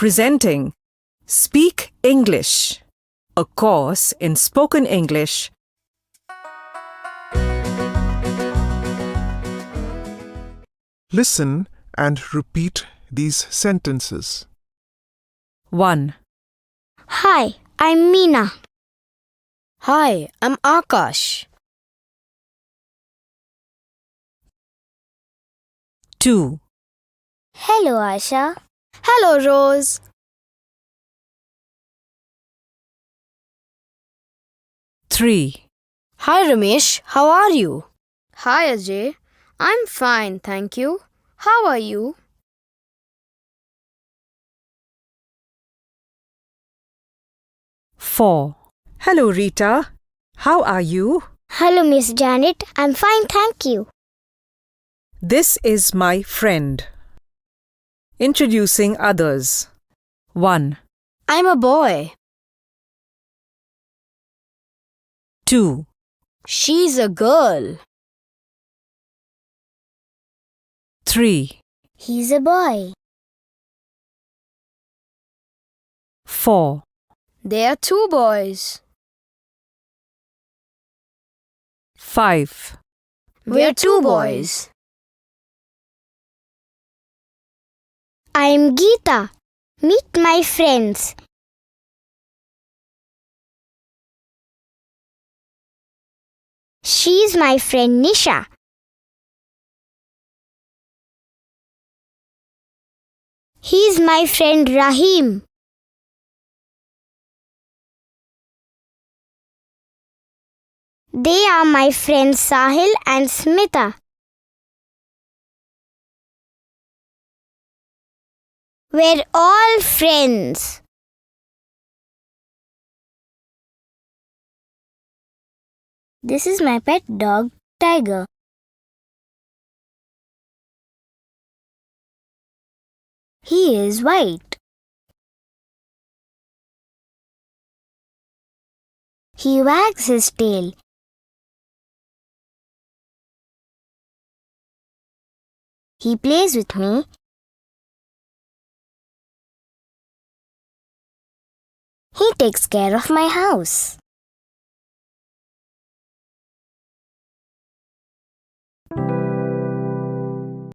presenting Speak English, a course in spoken English. Listen and repeat these sentences. 1. Hi, I'm Meena. Hi, I'm Akash. 2. Hello, Asha. Hello, Rose. 3. Hi, Ramesh. How are you? Hi, Ajay. I'm fine, thank you. How are you? 4. Hello, Rita. How are you? Hello, Miss Janet. I'm fine, thank you. This is my friend. Introducing others. 1. I'm a boy. 2. She's a girl. 3. He's a boy. 4. There are two boys. 5. We're two boys. I'm Geeta. Meet my friends. She's my friend Nisha. He's my friend Rahim. They are my friends Sahil and Smita. We're all friends. This is my pet dog, Tiger. He is white. He wags his tail. He plays with me. He takes care of my house.